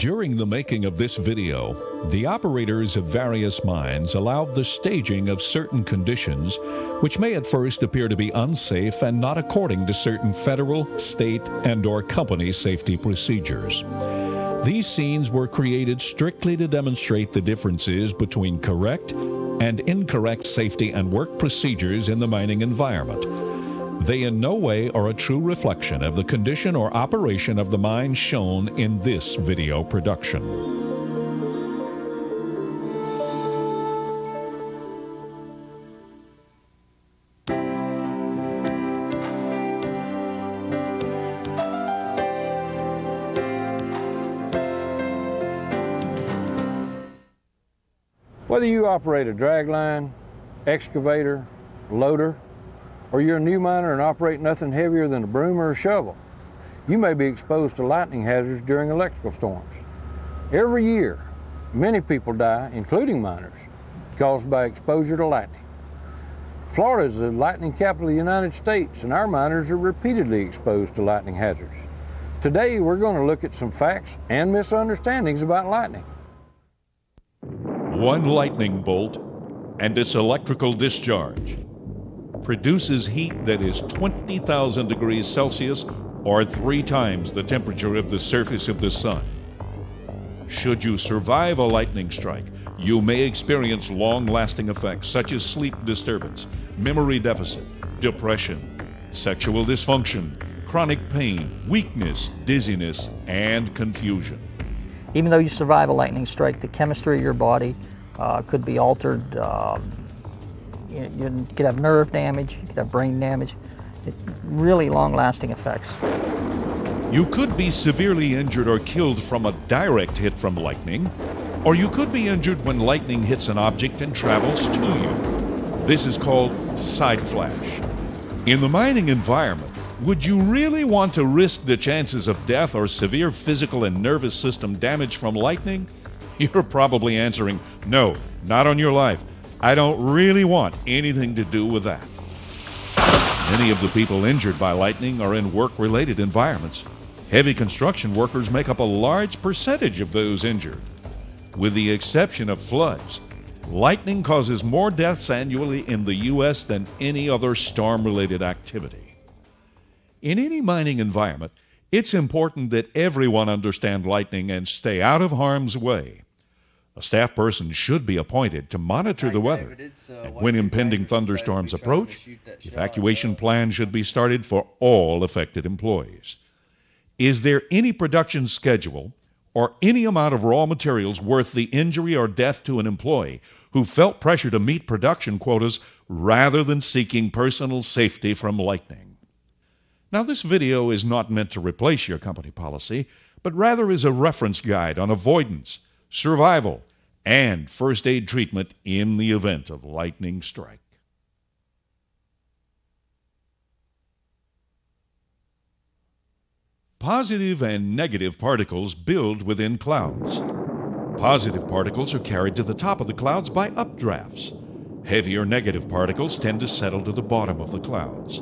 During the making of this video, the operators of various mines allowed the staging of certain conditions which may at first appear to be unsafe and not according to certain federal, state, and/or company safety procedures. These scenes were created strictly to demonstrate the differences between correct and incorrect safety and work procedures in the mining environment. They in no way are a true reflection of the condition or operation of the mine shown in this video production. Whether you operate a dragline, excavator, loader, or you're a new miner and operate nothing heavier than a broom or a shovel, you may be exposed to lightning hazards during electrical storms. Every year, many people die, including miners, caused by exposure to lightning. Florida is the lightning capital of the United States, and our miners are repeatedly exposed to lightning hazards. Today, we're going to look at some facts and misunderstandings about lightning. One lightning bolt and its electrical discharge produces heat that is 20,000 degrees Celsius or 3 times the temperature of the surface of the sun. Should you survive a lightning strike, you may experience long-lasting effects such as sleep disturbance, memory deficit, depression, sexual dysfunction, chronic pain, weakness, dizziness, and confusion. Even though you survive a lightning strike, the chemistry of your body could be altered. You could have nerve damage, you could have brain damage. Really long-lasting effects. You could be severely injured or killed from a direct hit from lightning, or you could be injured when lightning hits an object and travels to you. This is called side flash. In the mining environment, would you really want to risk the chances of death or severe physical and nervous system damage from lightning? You're probably answering, no, not on your life. I don't really want anything to do with that. Many of the people injured by lightning are in work-related environments. Heavy construction workers make up a large percentage of those injured. With the exception of floods, lightning causes more deaths annually in the U.S. than any other storm-related activity. In any mining environment, it's important that everyone understand lightning and stay out of harm's way. A staff person should be appointed to monitor the weather, and when impending thunderstorms approach, evacuation plans should be started for all affected employees. Is there any production schedule or any amount of raw materials worth the injury or death to an employee who felt pressure to meet production quotas rather than seeking personal safety from lightning? Now, this video is not meant to replace your company policy, but rather is a reference guide on avoidance, survival, and first aid treatment in the event of lightning strike. Positive and negative particles build within clouds. Positive particles are carried to the top of the clouds by updrafts. Heavier negative particles tend to settle to the bottom of the clouds.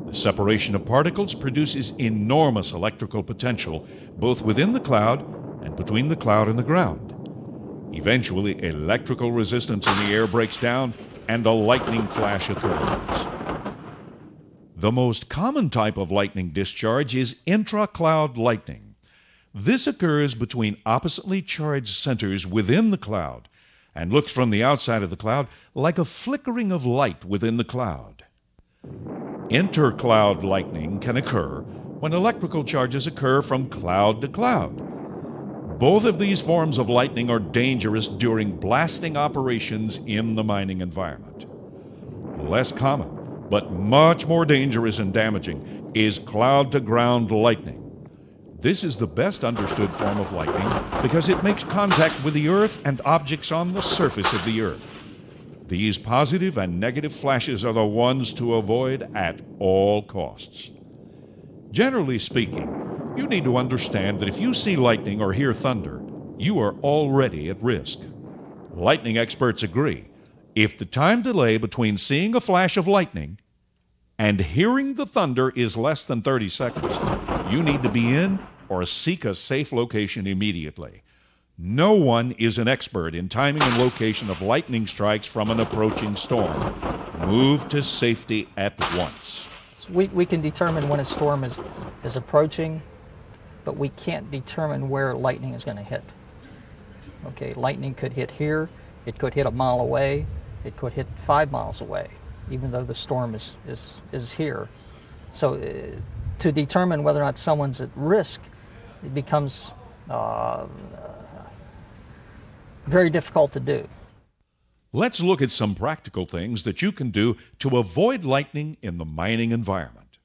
The separation of particles produces enormous electrical potential both within the cloud and between the cloud and the ground. Eventually, electrical resistance in the air breaks down and a lightning flash occurs. The most common type of lightning discharge is intra-cloud lightning. This occurs between oppositely charged centers within the cloud and looks from the outside of the cloud like a flickering of light within the cloud. Intercloud lightning can occur when electrical charges occur from cloud to cloud. Both of these forms of lightning are dangerous during blasting operations in the mining environment. Less common, but much more dangerous and damaging, is cloud-to-ground lightning. This is the best understood form of lightning because it makes contact with the earth and objects on the surface of the earth. These positive and negative flashes are the ones to avoid at all costs. Generally speaking, you need to understand that if you see lightning or hear thunder, you are already at risk. Lightning experts agree. If the time delay between seeing a flash of lightning and hearing the thunder is less than 30 seconds, you need to be in or seek a safe location immediately. No one is an expert in timing and location of lightning strikes from an approaching storm. Move to safety at once. We can determine when a storm is approaching, but we can't determine where lightning is going to hit. Okay, lightning could hit here, it could hit a mile away, it could hit 5 miles away, even though the storm is here. So to determine whether or not someone's at risk, it becomes very difficult to do. Let's look at some practical things that you can do to avoid lightning in the mining environment.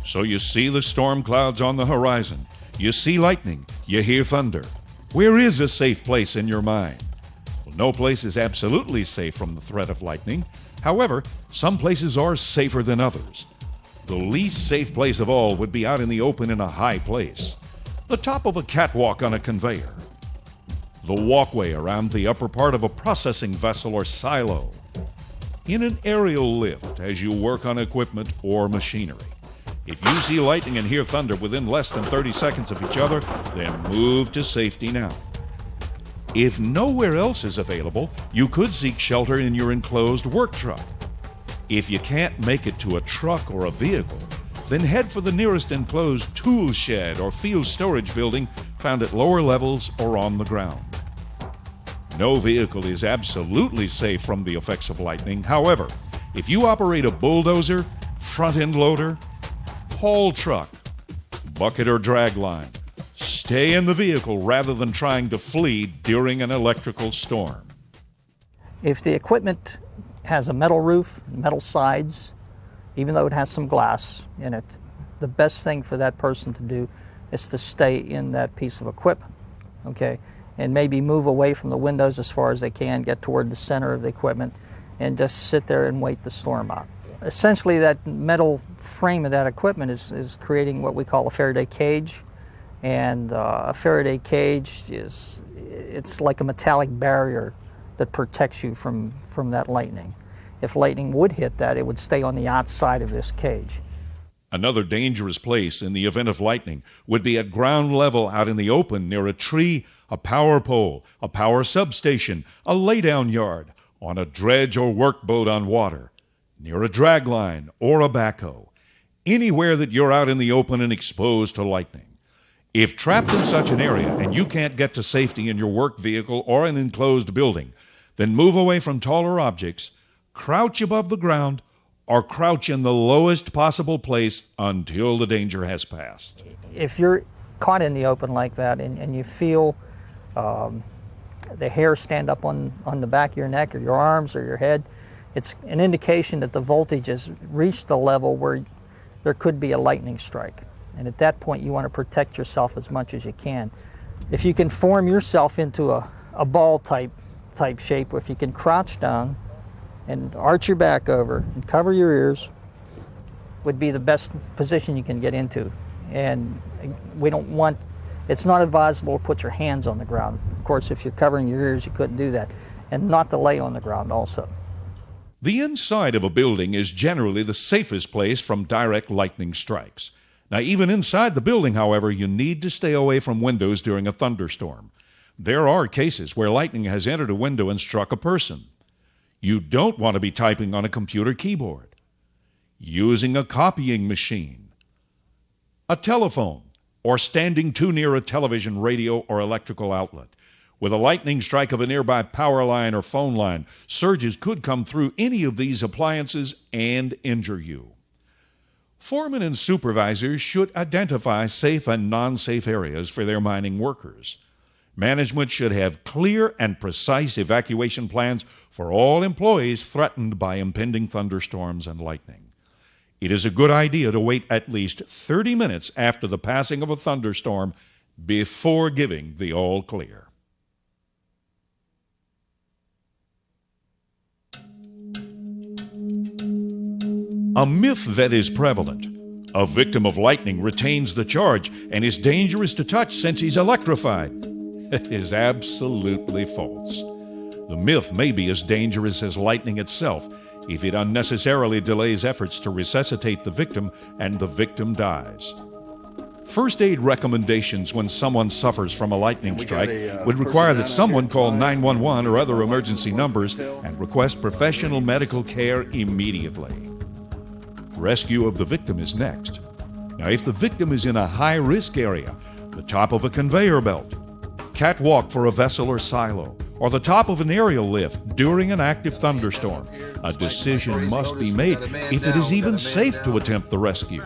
So you see the storm clouds on the horizon. You see lightning. You hear thunder. Where is a safe place in your mind? Well, no place is absolutely safe from the threat of lightning. However, some places are safer than others. The least safe place of all would be out in the open in a high place. The top of a catwalk on a conveyor. The walkway around the upper part of a processing vessel or silo. In an aerial lift as you work on equipment or machinery. If you see lightning and hear thunder within less than 30 seconds of each other, then move to safety now. If nowhere else is available, you could seek shelter in your enclosed work truck. If you can't make it to a truck or a vehicle, then head for the nearest enclosed tool shed or field storage building found at lower levels or on the ground. No vehicle is absolutely safe from the effects of lightning. However, if you operate a bulldozer, front-end loader, haul truck, bucket or drag line, stay in the vehicle rather than trying to flee during an electrical storm. If the equipment has a metal roof, metal sides, even though it has some glass in it, the best thing for that person to do is to stay in that piece of equipment, okay? And maybe move away from the windows as far as they can, get toward the center of the equipment, and just sit there and wait the storm out. Essentially, that metal frame of that equipment is creating what we call a Faraday cage. And a Faraday cage it's like a metallic barrier that protects you from that lightning. If lightning would hit that, it would stay on the outside of this cage. Another dangerous place in the event of lightning would be at ground level out in the open near a tree, a power pole, a power substation, a laydown yard, on a dredge or workboat on water, near a drag line or a backhoe, anywhere that you're out in the open and exposed to lightning. If trapped in such an area and you can't get to safety in your work vehicle or an enclosed building, then move away from taller objects, crouch above the ground, or crouch in the lowest possible place until the danger has passed. If you're caught in the open like that and you feel the hair stand up on the back of your neck or your arms or your head, it's an indication that the voltage has reached the level where there could be a lightning strike. And at that point, you want to protect yourself as much as you can. If you can form yourself into a ball type shape, if you can crouch down and arch your back over and cover your ears, would be the best position you can get into. And it's not advisable to put your hands on the ground. Of course, if you're covering your ears, you couldn't do that. And not to lay on the ground also. The inside of a building is generally the safest place from direct lightning strikes. Now, even inside the building, however, you need to stay away from windows during a thunderstorm. There are cases where lightning has entered a window and struck a person. You don't want to be typing on a computer keyboard, using a copying machine, a telephone, or standing too near a television, radio, or electrical outlet. With a lightning strike of a nearby power line or phone line, surges could come through any of these appliances and injure you. Foremen and supervisors should identify safe and non-safe areas for their mining workers. Management should have clear and precise evacuation plans for all employees threatened by impending thunderstorms and lightning. It is a good idea to wait at least 30 minutes after the passing of a thunderstorm before giving the all clear. A myth that is prevalent: a victim of lightning retains the charge and is dangerous to touch since he's electrified, is absolutely false. The myth may be as dangerous as lightning itself, if it unnecessarily delays efforts to resuscitate the victim and the victim dies. First aid recommendations when someone suffers from a lightning strike would require that someone call 911 or other emergency numbers and request professional medical care immediately. Rescue of the victim is next. Now, if the victim is in a high-risk area, the top of a conveyor belt, catwalk for a vessel or silo, or the top of an aerial lift during an active thunderstorm, a decision must be made if it is even safe to attempt the rescue.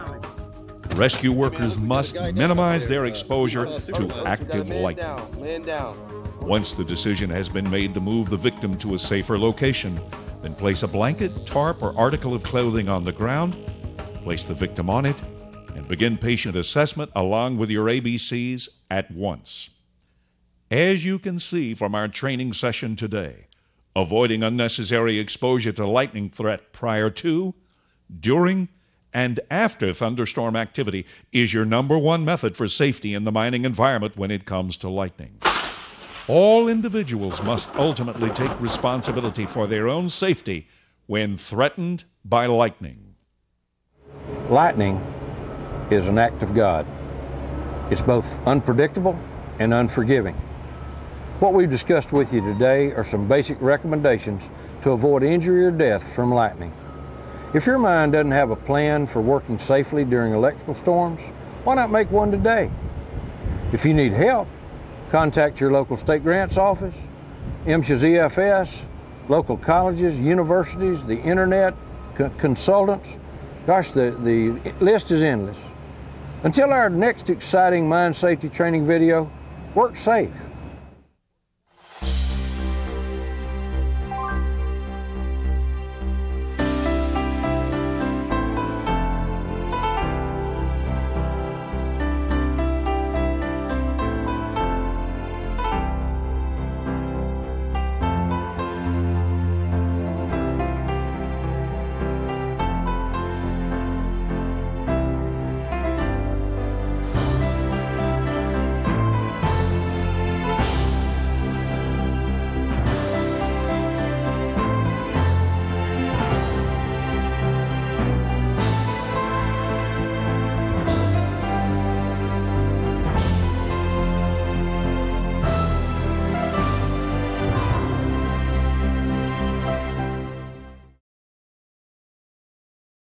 Rescue workers must minimize their exposure to active lightning. Once the decision has been made to move the victim to a safer location, then place a blanket, tarp, or article of clothing on the ground, place the victim on it, and begin patient assessment along with your ABCs at once. As you can see from our training session today, avoiding unnecessary exposure to lightning threat prior to, during, and after thunderstorm activity is your number one method for safety in the mining environment when it comes to lightning. All individuals must ultimately take responsibility for their own safety when threatened by lightning. Lightning is an act of God. It's both unpredictable and unforgiving. What we've discussed with you today are some basic recommendations to avoid injury or death from lightning. If your mine doesn't have a plan for working safely during electrical storms, why not make one today? If you need help, contact your local state grants office, MSHA's EFS, local colleges, universities, the internet, consultants. Gosh, the list is endless. Until our next exciting mine safety training video, work safe.